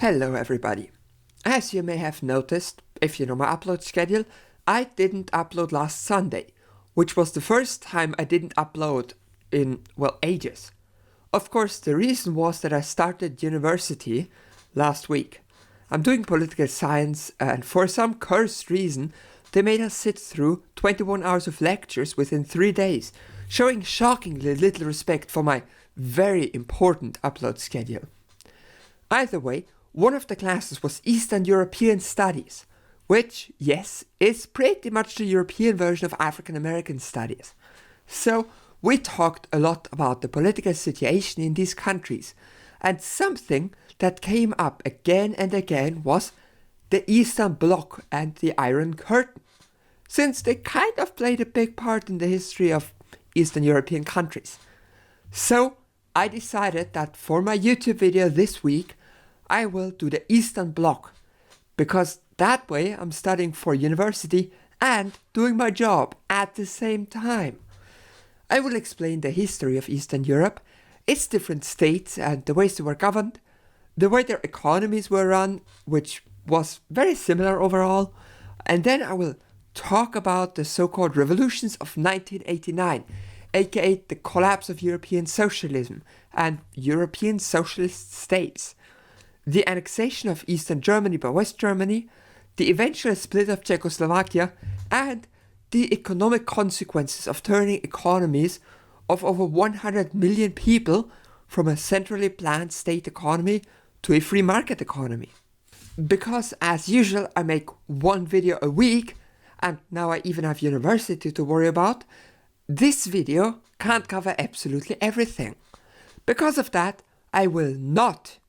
Hello everybody. As you may have noticed, if you know my upload schedule, I didn't upload last Sunday, which was the first time I didn't upload in, ages. Of course, the reason was that I started university last week. I'm doing political science, and for some cursed reason, they made us sit through 21 hours of lectures within 3 days, showing shockingly little respect for my very important upload schedule. Either way, one of the classes was Eastern European Studies, which, yes, is pretty much the European version of African American Studies. So, we talked a lot about the political situation in these countries, and something that came up again and again was the Eastern Bloc and the Iron Curtain, since they kind of played a big part in the history of Eastern European countries. So, I decided that for my YouTube video this week, I will do the Eastern Bloc, because that way I'm studying for university and doing my job at the same time. I will explain the history of Eastern Europe, its different states and the ways they were governed, the way their economies were run, which was very similar overall, and then I will talk about the so-called revolutions of 1989, aka the collapse of European socialism and European socialist states, the annexation of Eastern Germany by West Germany, the eventual split of Czechoslovakia, and the economic consequences of turning economies of over 100 million people from a centrally planned state economy to a free market economy. Because, as usual, I make one video a week, and now I even have university to worry about, this video can't cover absolutely everything. Because of that, I will not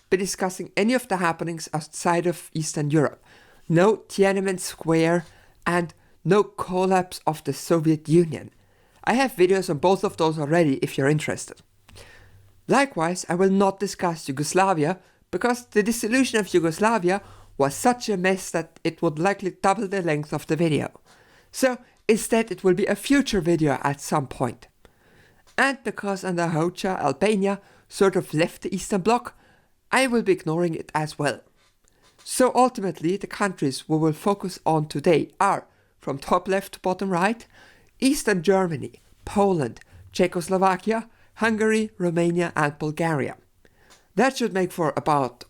be discussing any of the happenings outside of Eastern Europe. No Tiananmen Square and no collapse of the Soviet Union. I have videos on both of those already if you're interested. Likewise, I will not discuss Yugoslavia because the dissolution of Yugoslavia was such a mess that it would likely double the length of the video. So instead it will be a future video at some point. And because Under Hoxha, Albania sort of left the Eastern Bloc, I will be ignoring it as well. So ultimately, the countries we will focus on today are, from top left to bottom right, Eastern Germany, Poland, Czechoslovakia, Hungary, Romania and Bulgaria. That should make for about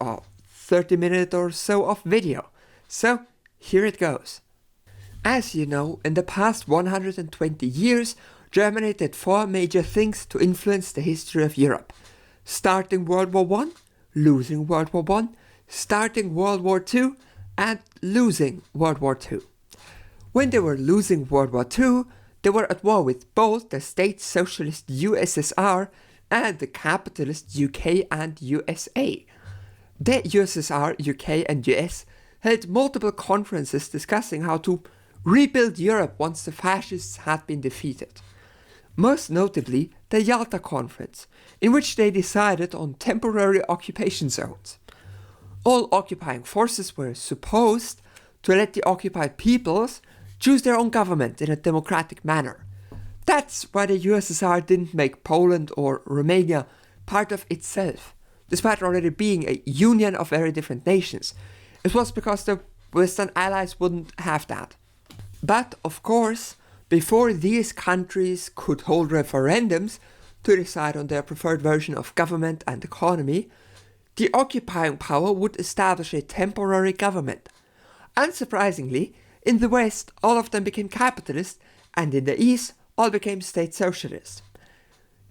30 minutes or so of video. So, here it goes. As you know, in the past 120 years, Germany did 4 major things to influence the history of Europe. Starting World War I, losing World War I, starting World War II, and losing World War II. When they were losing World War II, they were at war with both the state socialist USSR and the capitalist UK and USA. The USSR, UK and US held multiple conferences discussing how to rebuild Europe once the fascists had been defeated. Most notably, the Yalta Conference, in which they decided on temporary occupation zones. All occupying forces were supposed to let the occupied peoples choose their own government in a democratic manner. That's why the USSR didn't make Poland or Romania part of itself, despite already being a union of very different nations. It was because the Western Allies wouldn't have that. But, of course, before these countries could hold referendums to decide on their preferred version of government and economy, the occupying power would establish a temporary government. Unsurprisingly, in the West, all of them became capitalist, and in the East, all became state socialist.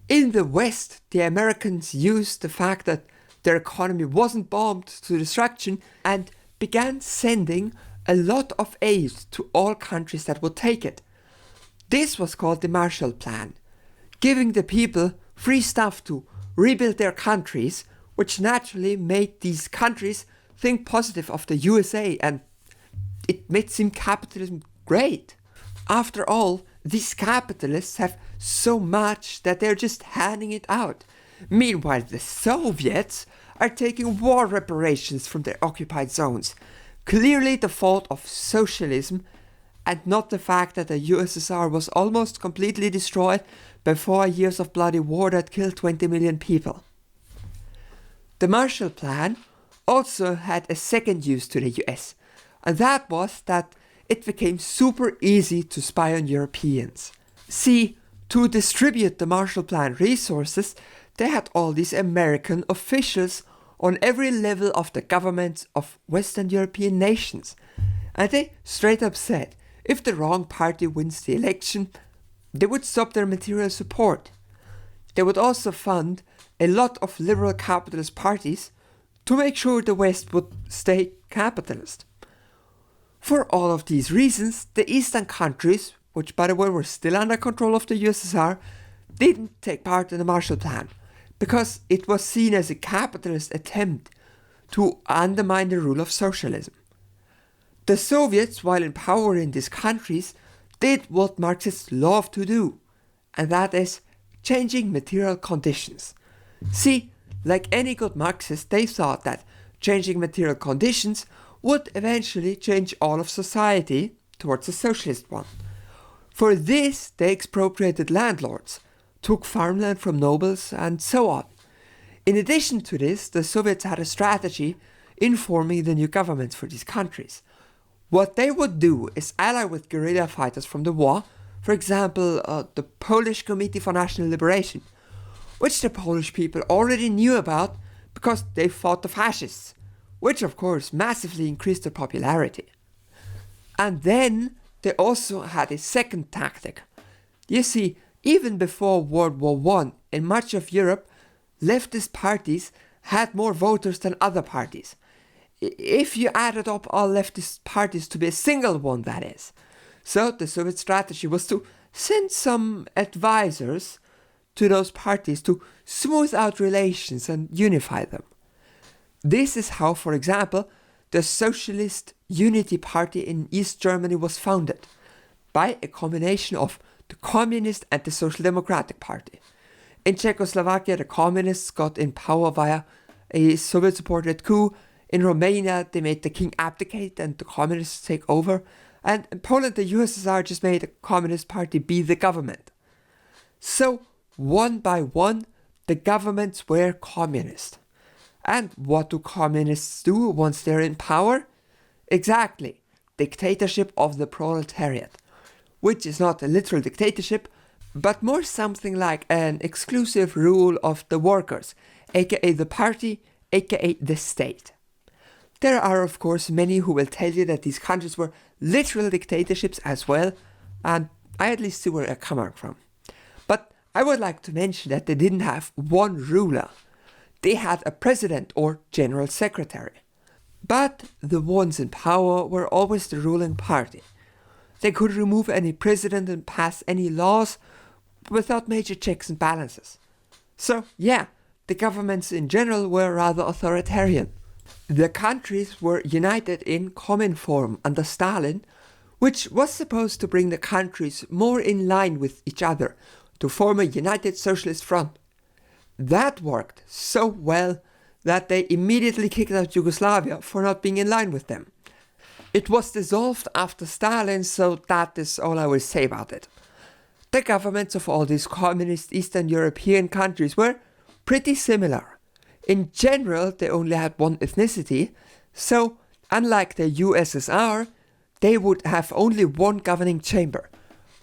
In the West, the Americans used the fact that their economy wasn't bombed to destruction and began sending a lot of aid to all countries that would take it. This was called the Marshall Plan, giving the people free stuff to rebuild their countries, which naturally made these countries think positive of the USA, and it made seem capitalism great. After all, these capitalists have so much that they're just handing it out. Meanwhile, the Soviets are taking war reparations from their occupied zones. Clearly the fault of socialism, and not the fact that the USSR was almost completely destroyed by 4 years of bloody war that killed 20 million people. The Marshall Plan also had a second use to the US, and that was that it became super easy to spy on Europeans. See, to distribute the Marshall Plan resources, they had all these American officials on every level of the governments of Western European nations. And they straight up said, if the wrong party wins the election, they would stop their material support. They would also fund a lot of liberal capitalist parties to make sure the West would stay capitalist. For all of these reasons, the Eastern countries, which by the way were still under control of the USSR, didn't take part in the Marshall Plan, because it was seen as a capitalist attempt to undermine the rule of socialism. The Soviets, while in power in these countries, did what Marxists love to do, and that is changing material conditions. See, like any good Marxist, they thought that changing material conditions would eventually change all of society towards a socialist one. For this, they expropriated landlords, took farmland from nobles, and so on. In addition to this, the Soviets had a strategy in forming the new governments for these countries. What they would do is ally with guerrilla fighters from the war, for example, the Polish Committee for National Liberation, which the Polish people already knew about because they fought the fascists, which of course massively increased their popularity. And then they also had a second tactic. You see, even before World War I, in much of Europe, leftist parties had more voters than other parties. If you added up all leftist parties to be a single one, that is. So the Soviet strategy was to send some advisors to those parties to smooth out relations and unify them. This is how, for example, the Socialist Unity Party in East Germany was founded, by a combination of the Communist and the Social Democratic Party. In Czechoslovakia, the Communists got in power via a Soviet-supported coup. In Romania, they made the king abdicate and the Communists take over. And in Poland, the USSR just made the Communist Party be the government. So, one by one, the governments were communist. And what do communists do once they're in power? Exactly, dictatorship of the proletariat, which is not a literal dictatorship, but more something like an exclusive rule of the workers, aka the party, aka the state. There are of course many who will tell you that these countries were literal dictatorships as well, and I at least see where they're coming from. But I would like to mention that they didn't have one ruler. They had a president or general secretary. But the ones in power were always the ruling party. They could remove any president and pass any laws without major checks and balances. So yeah, the governments in general were rather authoritarian. The countries were united in Cominform under Stalin, which was supposed to bring the countries more in line with each other to form a united socialist front. That worked so well that they immediately kicked out Yugoslavia for not being in line with them. It was dissolved after Stalin, so that is all I will say about it. The governments of all these communist Eastern European countries were pretty similar. In general, they only had one ethnicity, so unlike the USSR, they would have only one governing chamber.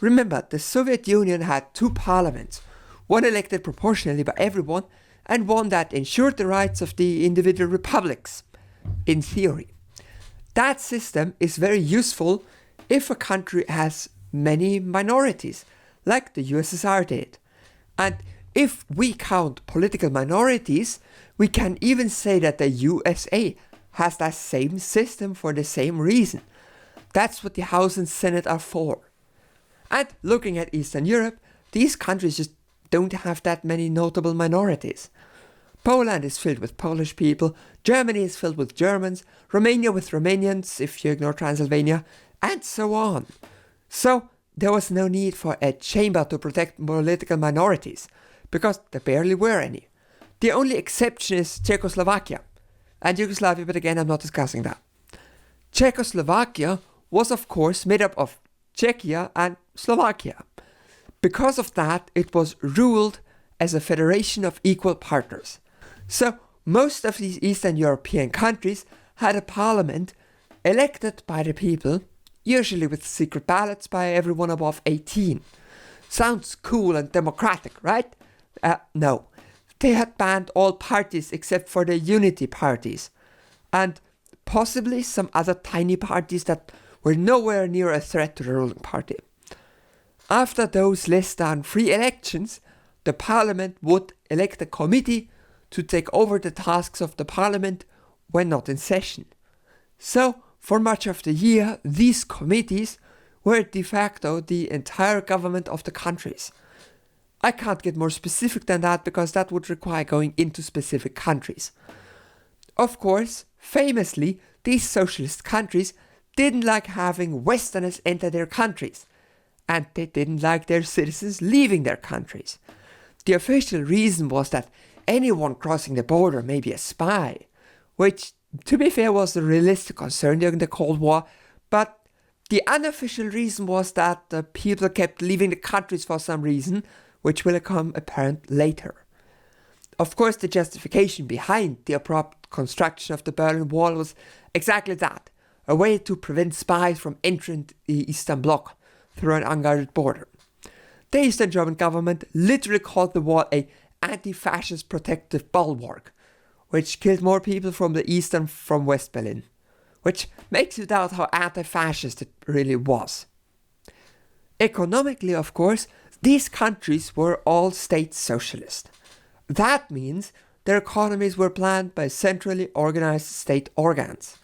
Remember, the Soviet Union had two parliaments, one elected proportionally by everyone, and one that ensured the rights of the individual republics, in theory. That system is very useful if a country has many minorities, like the USSR did. And if we count political minorities, we can even say that the USA has that same system for the same reason. That's what the House and Senate are for. And looking at Eastern Europe, these countries just don't have that many notable minorities. Poland is filled with Polish people, Germany is filled with Germans, Romania with Romanians, if you ignore Transylvania, and so on. So there was no need for a chamber to protect political minorities, because there barely were any. The only exception is Czechoslovakia, and Yugoslavia, but again I'm not discussing that. Czechoslovakia was of course made up of Czechia and Slovakia. Because of that, it was ruled as a federation of equal partners. So most of these Eastern European countries had a parliament elected by the people, usually with secret ballots by everyone above 18. Sounds cool and democratic, right? No. They had banned all parties except for the unity parties, and possibly some other tiny parties that were nowhere near a threat to the ruling party. After those less than free elections, the parliament would elect a committee to take over the tasks of the parliament when not in session. So, for much of the year, these committees were de facto the entire government of the countries. I can't get more specific than that because that would require going into specific countries. Of course, famously, these socialist countries didn't like having Westerners enter their countries, and they didn't like their citizens leaving their countries. The official reason was that anyone crossing the border may be a spy, which, to be fair, was a realistic concern during the Cold War, but the unofficial reason was that the people kept leaving the countries for some reason, which will become apparent later. Of course, the justification behind the abrupt construction of the Berlin Wall was exactly that, a way to prevent spies from entering the Eastern Bloc through an unguarded border. The Eastern German government literally called the wall a anti-fascist protective bulwark, which killed more people from the east than from West Berlin, which makes you doubt how anti-fascist it really was. Economically, of course, these countries were all state socialist. That means their economies were planned by centrally organized state organs.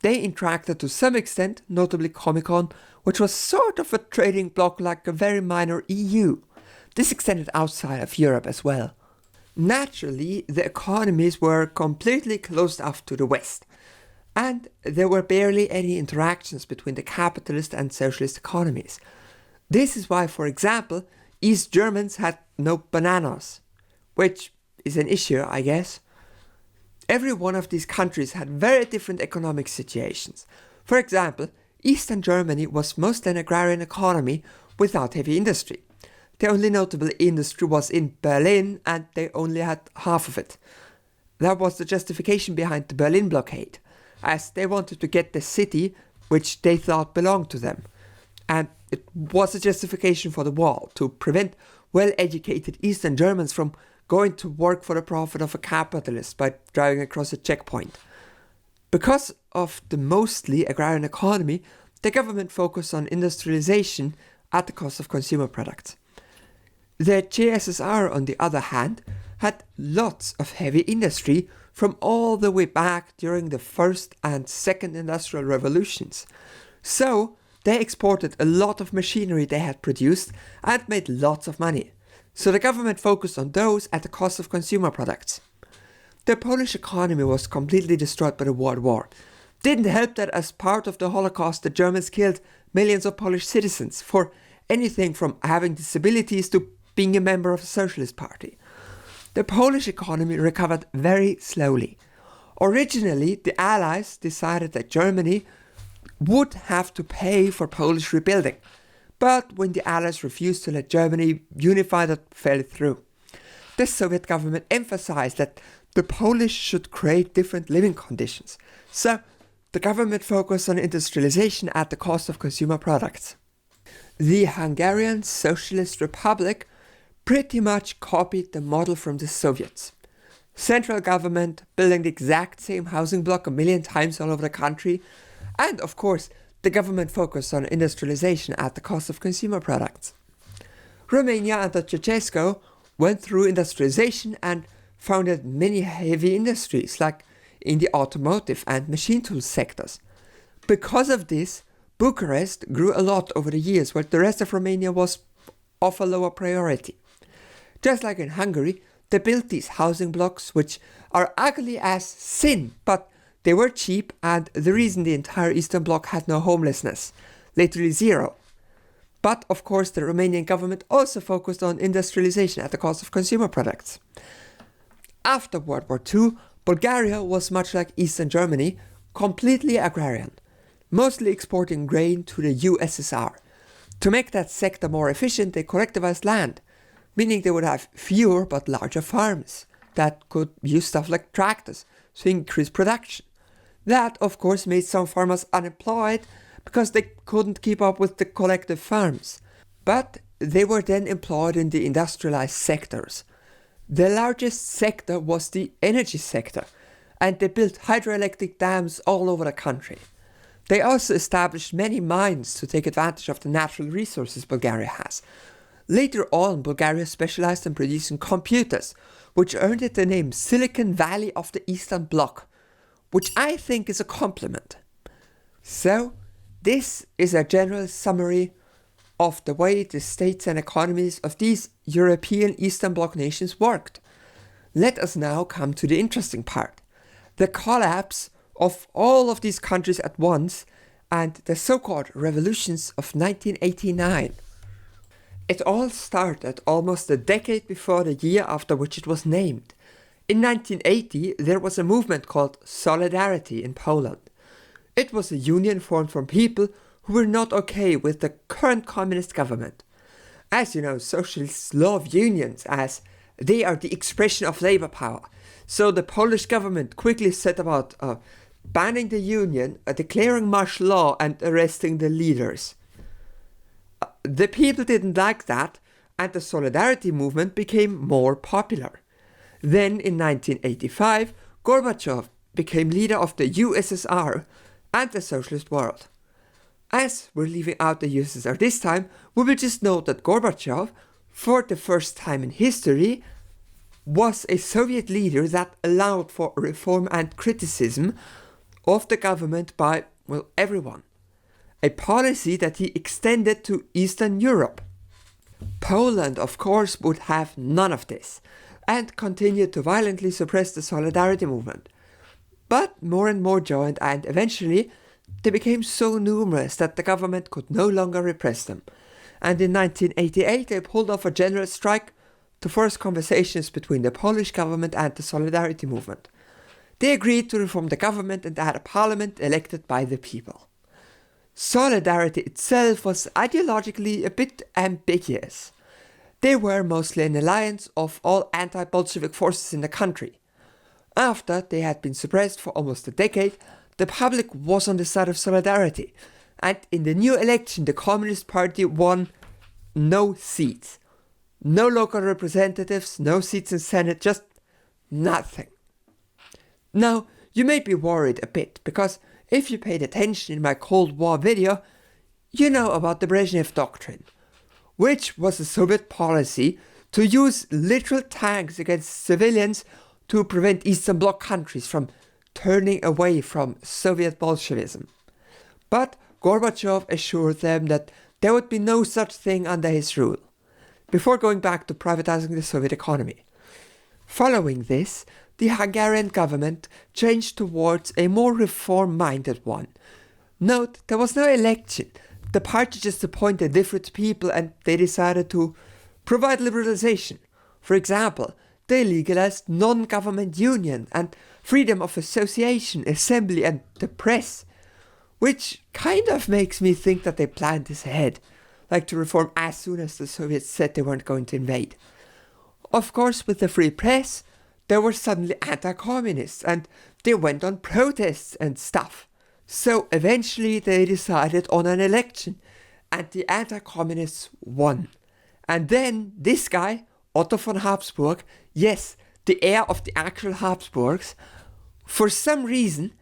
They interacted to some extent, notably Comecon, which was sort of a trading bloc like a very minor EU. This extended outside of Europe as well. Naturally, the economies were completely closed off to the West, and there were barely any interactions between the capitalist and socialist economies. This is why, for example, East Germans had no bananas, which is an issue, I guess. Every one of these countries had very different economic situations. For example, Eastern Germany was mostly an agrarian economy without heavy industry. The only notable industry was in Berlin, and they only had half of it. That was the justification behind the Berlin blockade, as they wanted to get the city which they thought belonged to them. And it was a justification for the wall, to prevent well-educated Eastern Germans from going to work for the profit of a capitalist by driving across a checkpoint. Because of the mostly agrarian economy, the government focused on industrialization at the cost of consumer products. The JSSR, on the other hand, had lots of heavy industry from all the way back during the First and Second Industrial Revolutions. So, they exported a lot of machinery they had produced and made lots of money. So the government focused on those at the cost of consumer products. The Polish economy was completely destroyed by the World War. Didn't help that as part of the Holocaust the Germans killed millions of Polish citizens for anything from having disabilities to being a member of a socialist party. The Polish economy recovered very slowly. Originally, the Allies decided that Germany would have to pay for Polish rebuilding, but when the Allies refused to let Germany unify, that fell through. The Soviet government emphasized that the Polish should create different living conditions, so the government focused on industrialization at the cost of consumer products. The Hungarian Socialist Republic pretty much copied the model from the Soviets. Central government building the exact same housing block a million times all over the country, and of course, the government focused on industrialization at the cost of consumer products. Romania under Ceausescu went through industrialization and founded many heavy industries like in the automotive and machine tool sectors. Because of this, Bucharest grew a lot over the years, while the rest of Romania was of a lower priority. Just like in Hungary, they built these housing blocks which are ugly as sin, but they were cheap, and the reason the entire Eastern Bloc had no homelessness, literally zero. But of course the Romanian government also focused on industrialization at the cost of consumer products. After World War II, Bulgaria was much like Eastern Germany, completely agrarian, mostly exporting grain to the USSR. To make that sector more efficient, they collectivized land, meaning they would have fewer but larger farms that could use stuff like tractors to increase production. That, of course, made some farmers unemployed because they couldn't keep up with the collective farms. But they were then employed in the industrialized sectors. The largest sector was the energy sector, and they built hydroelectric dams all over the country. They also established many mines to take advantage of the natural resources Bulgaria has. Later on, Bulgaria specialized in producing computers, which earned it the name Silicon Valley of the Eastern Bloc, which I think is a compliment. So, this is a general summary of the way the states and economies of these European Eastern Bloc nations worked. Let us now come to the interesting part: the collapse of all of these countries at once and the so-called revolutions of 1989. It all started almost a decade before the year after which it was named. In 1980, there was a movement called Solidarity in Poland. It was a union formed from people who were not okay with the current communist government. As you know, socialists love unions as they are the expression of labor power. So the Polish government quickly set about banning the union, declaring martial law and arresting the leaders. The people didn't like that, and the Solidarity movement became more popular. Then in 1985, Gorbachev became leader of the USSR and the socialist world. As we're leaving out the USSR this time, we will just note that Gorbachev, for the first time in history, was a Soviet leader that allowed for reform and criticism of the government by, well, everyone. A policy that he extended to Eastern Europe. Poland, of course, would have none of this, and continued to violently suppress the Solidarity movement. But more and more joined, and eventually they became so numerous that the government could no longer repress them. And in 1988 they pulled off a general strike to force conversations between the Polish government and the Solidarity movement. They agreed to reform the government and add a parliament elected by the people. Solidarity itself was ideologically a bit ambiguous. They were mostly an alliance of all anti-Bolshevik forces in the country. After they had been suppressed for almost a decade, the public was on the side of Solidarity, and in the new election the Communist Party won no seats. No local representatives, no seats in Senate, just nothing. Now, you may be worried a bit, because if you paid attention in my Cold War video, you know about the Brezhnev Doctrine, which was a Soviet policy to use literal tanks against civilians to prevent Eastern Bloc countries from turning away from Soviet Bolshevism. But Gorbachev assured them that there would be no such thing under his rule, before going back to privatizing the Soviet economy. Following this, the Hungarian government changed towards a more reform-minded one. Note, there was no election. The party just appointed different people and they decided to provide liberalization. For example, they legalized non-government union and freedom of association, assembly and the press, which kind of makes me think that they planned this ahead, like to reform as soon as the Soviets said they weren't going to invade. Of course, with the free press, there were suddenly anti-communists and they went on protests and stuff. So eventually they decided on an election and the anti-communists won. And then this guy, Otto von Habsburg, yes, the heir of the actual Habsburgs, for some reason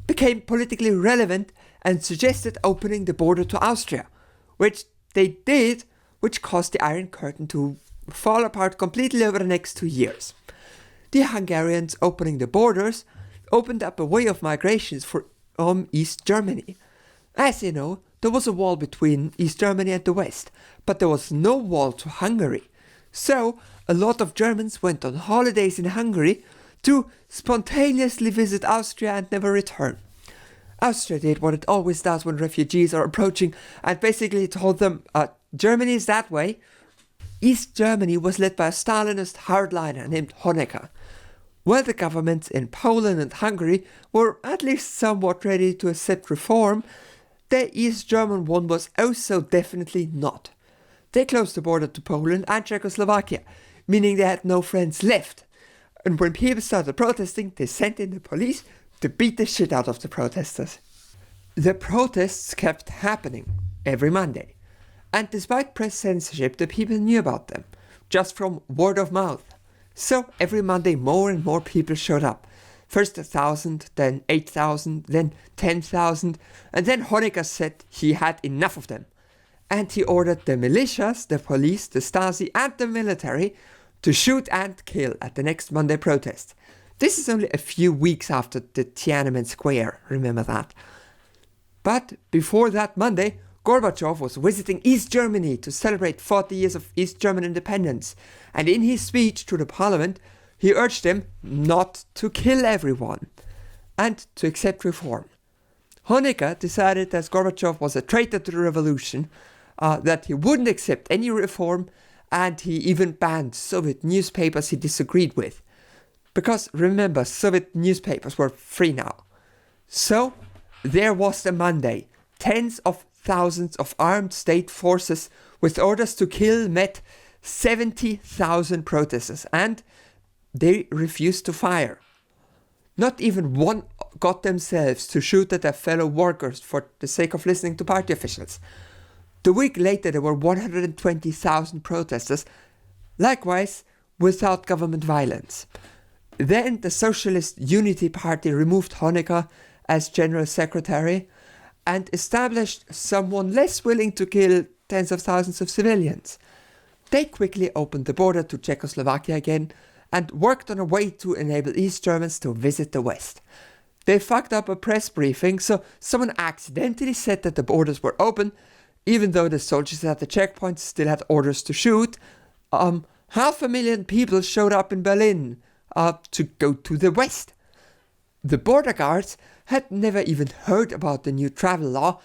became politically relevant and suggested opening the border to Austria, which they did, which caused the Iron Curtain to fall apart completely over the next 2 years. The Hungarians opening the borders opened up a way of migrations for East Germany. As you know, there was a wall between East Germany and the West, but there was no wall to Hungary. So, a lot of Germans went on holidays in Hungary to spontaneously visit Austria and never return. Austria did what it always does when refugees are approaching and basically told them, Germany is that way. East Germany was led by a Stalinist hardliner named Honecker. While the governments in Poland and Hungary were at least somewhat ready to accept reform, the East German one was also definitely not. They closed the border to Poland and Czechoslovakia, meaning they had no friends left. And when people started protesting, they sent in the police to beat the shit out of the protesters. The protests kept happening every Monday. And despite press censorship, the people knew about them, just from word of mouth. So every Monday more and more people showed up. First 1,000, then 8,000, then 10,000, and then Honecker said he had enough of them. And he ordered the militias, the police, the Stasi and the military to shoot and kill at the next Monday protest. This is only a few weeks after the Tiananmen Square, remember that. But before that Monday, Gorbachev was visiting East Germany to celebrate 40 years of East German independence, and in his speech to the parliament, he urged them not to kill everyone and to accept reform. Honecker decided that Gorbachev was a traitor to the revolution, that he wouldn't accept any reform, and he even banned Soviet newspapers he disagreed with. Because remember, Soviet newspapers were free now. So there was the Monday. Tens of thousands of armed state forces with orders to kill met 70,000 protesters, and they refused to fire. Not even one got themselves to shoot at their fellow workers for the sake of listening to party officials. The week later there were 120,000 protesters, likewise without government violence. Then the Socialist Unity Party removed Honecker as General Secretary and established someone less willing to kill tens of thousands of civilians. They quickly opened the border to Czechoslovakia again and worked on a way to enable East Germans to visit the West. They fucked up a press briefing, so someone accidentally said that the borders were open, even though the soldiers at the checkpoints still had orders to shoot. 500,000 people showed up in Berlin to go to the West. The border guards had never even heard about the new travel law,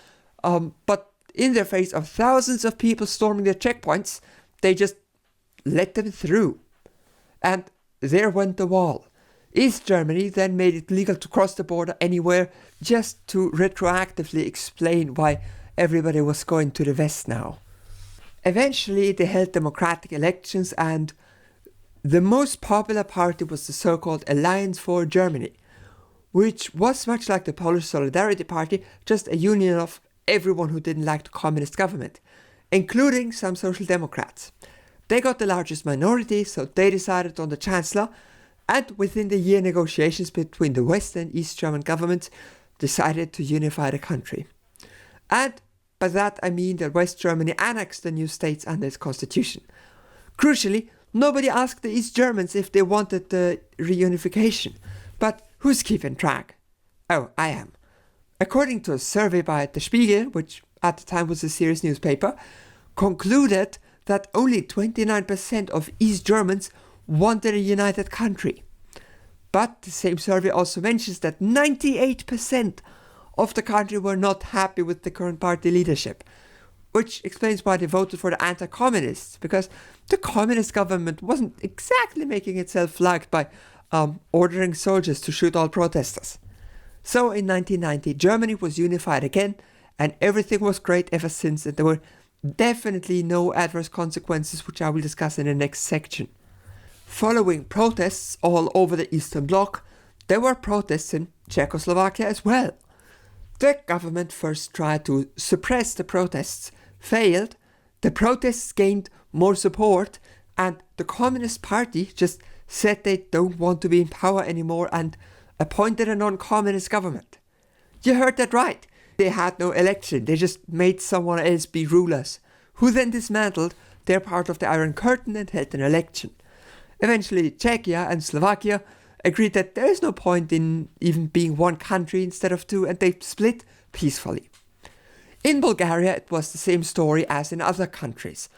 but in the face of thousands of people storming the checkpoints, they just let them through. And there went the wall. East Germany then made it legal to cross the border anywhere, just to retroactively explain why everybody was going to the West now. Eventually they held democratic elections, and the most popular party was the so-called Alliance for Germany, which was much like the Polish Solidarity Party, just a union of everyone who didn't like the communist government, including some social democrats. They got the largest minority, so they decided on the chancellor, and within the year negotiations between the West and East German governments decided to unify the country. And by that I mean that West Germany annexed the new states under its constitution. Crucially, nobody asked the East Germans if they wanted the reunification. But who's keeping track? Oh, I am. According to a survey by Der Spiegel, which at the time was a serious newspaper, concluded that only 29% of East Germans wanted a united country. But the same survey also mentions that 98% of the country were not happy with the current party leadership, which explains why they voted for the anti-communists, because the communist government wasn't exactly making itself liked by ordering soldiers to shoot all protesters. So in 1990, Germany was unified again, and everything was great ever since, and there were definitely no adverse consequences, which I will discuss in the next section. Following protests all over the Eastern Bloc, there were protests in Czechoslovakia as well. The government first tried to suppress the protests, failed, the protests gained more support, and the Communist Party just said they don't want to be in power anymore and appointed a non-communist government. You heard that right. They had no election, they just made someone else be rulers, who then dismantled their part of the Iron Curtain and held an election. Eventually Czechia and Slovakia agreed that there is no point in even being one country instead of two, and they split peacefully. In Bulgaria it was the same story as in other countries.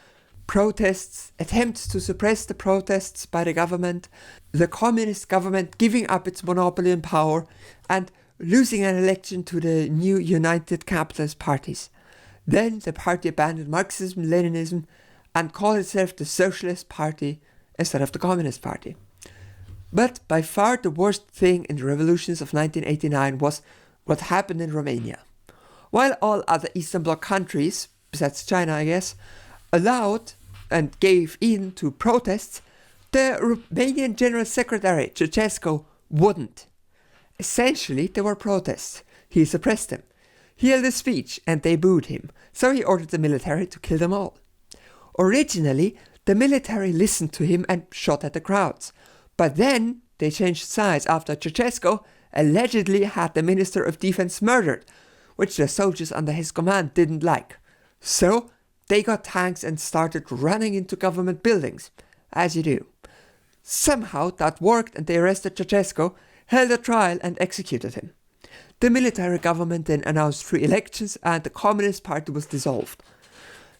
Protests, attempts to suppress the protests by the government, the communist government giving up its monopoly and power, and losing an election to the new united capitalist parties. Then the party abandoned Marxism, Leninism, and called itself the Socialist Party instead of the Communist Party. But by far the worst thing in the revolutions of 1989 was what happened in Romania. While all other Eastern Bloc countries, besides China I guess, allowed and gave in to protests, The Romanian General Secretary, Ceausescu, wouldn't. Essentially, there were protests. He suppressed them. He held a speech and they booed him, so he ordered the military to kill them all. Originally, the military listened to him and shot at the crowds, but then they changed sides after Ceausescu allegedly had the Minister of Defense murdered, which the soldiers under his command didn't like. So they got tanks and started running into government buildings, as you do. Somehow that worked and they arrested Ceausescu, held a trial and executed him. The military government then announced free elections and the Communist Party was dissolved.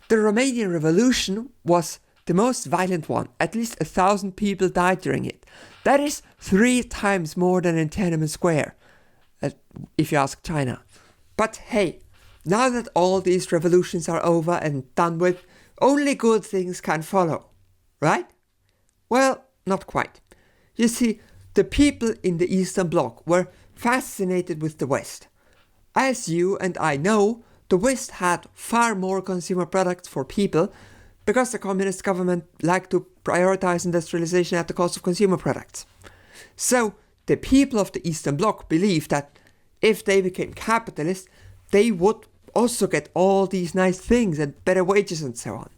The Romanian Revolution was the most violent one. At least 1,000 people died during it. That is 3 times more than in Tiananmen Square, if you ask China. But hey, now that all these revolutions are over and done with, only good things can follow, right? Well, not quite. You see, the people in the Eastern Bloc were fascinated with the West. As you and I know, the West had far more consumer products for people because the communist government liked to prioritize industrialization at the cost of consumer products. So the people of the Eastern Bloc believed that if they became capitalist, they would also get all these nice things and better wages and so on.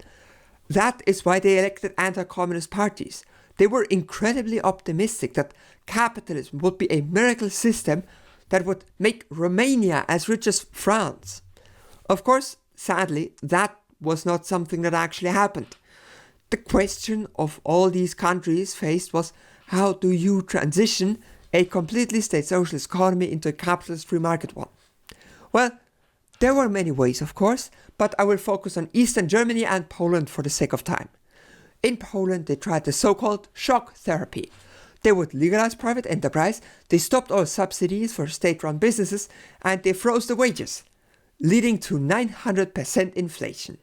That is why they elected anti-communist parties. They were incredibly optimistic that capitalism would be a miracle system that would make Romania as rich as France. Of course, sadly, that was not something that actually happened. The question of all these countries faced was, how do you transition a completely state socialist economy into a capitalist free market one? Well, there were many ways, of course, but I will focus on Eastern Germany and Poland for the sake of time. In Poland, they tried the so-called shock therapy. They would legalize private enterprise, they stopped all subsidies for state-run businesses, and they froze the wages, leading to 900% inflation.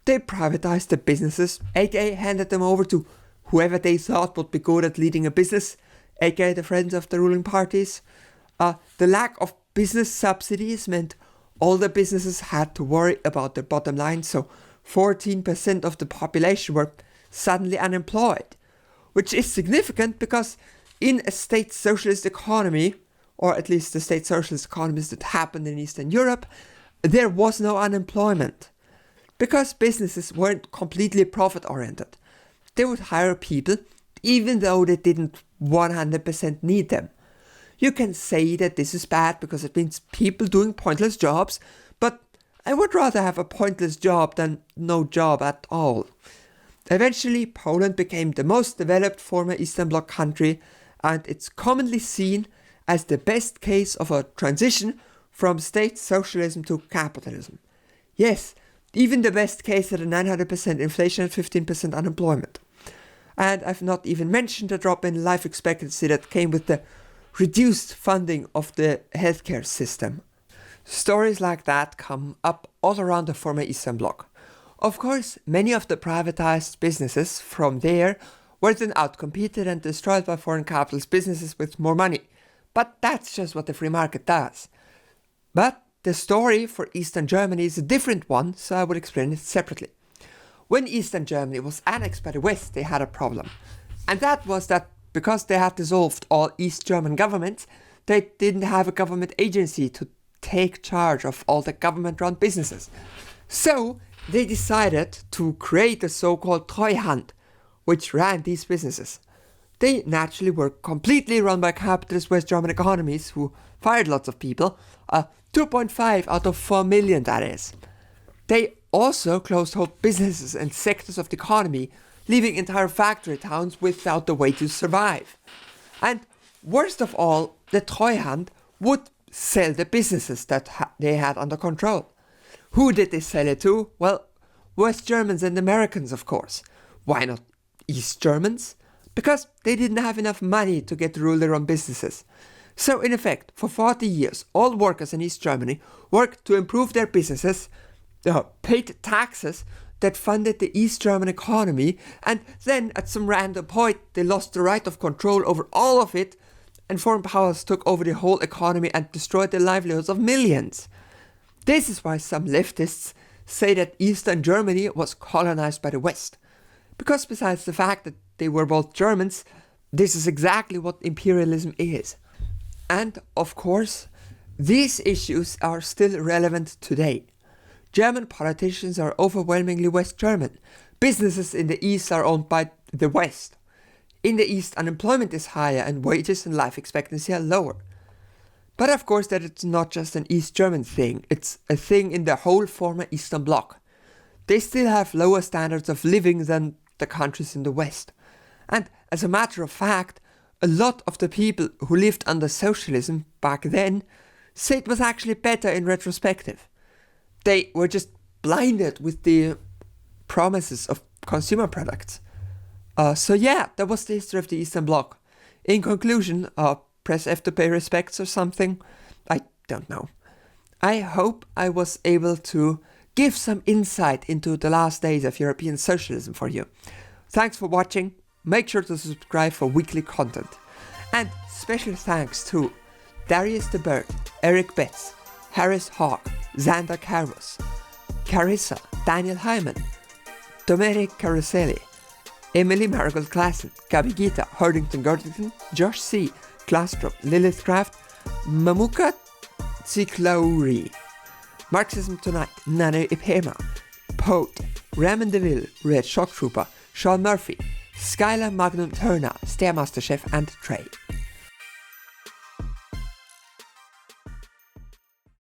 They privatized the businesses, aka handed them over to whoever they thought would be good at leading a business, aka the friends of the ruling parties. The lack of business subsidies meant all the businesses had to worry about their bottom line, so 14% of the population were suddenly unemployed, which is significant because in a state socialist economy, or at least the state socialist economies that happened in Eastern Europe, there was no unemployment. Because businesses weren't completely profit-oriented. They would hire people even though they didn't 100% need them. You can say that this is bad because it means people doing pointless jobs, but I would rather have a pointless job than no job at all. Eventually, Poland became the most developed former Eastern Bloc country, and it's commonly seen as the best case of a transition from state socialism to capitalism. Yes, even the best case at a 900% inflation and 15% unemployment. And I've not even mentioned the drop in life expectancy that came with the reduced funding of the healthcare system. Stories like that come up all around the former Eastern Bloc. Of course, many of the privatized businesses from there were then outcompeted and destroyed by foreign capitalist businesses with more money. But that's just what the free market does. But the story for Eastern Germany is a different one, so I will explain it separately. When Eastern Germany was annexed by the West, they had a problem. And that was that because they had dissolved all East German governments, they didn't have a government agency to take charge of all the government-run businesses. So they decided to create a so-called Treuhand, which ran these businesses. They naturally were completely run by capitalist West German economies who fired lots of people, 2.5 out of 4 million that is. They also closed whole businesses and sectors of the economy, leaving entire factory towns without the way to survive. And worst of all, the Treuhand would sell the businesses that they had under control. Who did they sell it to? Well, West Germans and Americans, of course. Why not East Germans? Because they didn't have enough money to get to rule their own businesses. So in effect, for 40 years, all workers in East Germany worked to improve their businesses, paid taxes that funded the East German economy, and then at some random point they lost the right of control over all of it, and foreign powers took over the whole economy and destroyed the livelihoods of millions. This is why some leftists say that Eastern Germany was colonized by the West. Because besides the fact that they were both Germans, this is exactly what imperialism is. And, of course, these issues are still relevant today. German politicians are overwhelmingly West German. Businesses in the East are owned by the West. In the East, unemployment is higher and wages and life expectancy are lower. But of course that it's not just an East German thing, it's a thing in the whole former Eastern Bloc. They still have lower standards of living than the countries in the West. And as a matter of fact, a lot of the people who lived under socialism back then say it was actually better in retrospective. They were just blinded with the promises of consumer products. So yeah, that was the history of the Eastern Bloc. In conclusion, press F to pay respects or something? I don't know. I hope I was able to give some insight into the last days of European socialism for you. Thanks for watching. Make sure to subscribe for weekly content. And special thanks to Darius the Bird, Eric Betts, Harris Hawk, Xander Carvus, Carissa, Daniel Hyman, Domenic Caroselli, Emily Marigold Klassen, Gabi Gita, Hardington Gordington, Josh C., Glastrup, Lilith Craft, Mamuka Tsiklauri, Marxism Tonight, Nana Ipema, Pote, Raymond DeVille, Red Shock Trooper, Sean Murphy, Skylar Magnum Turner, Stairmaster Chef and Trey.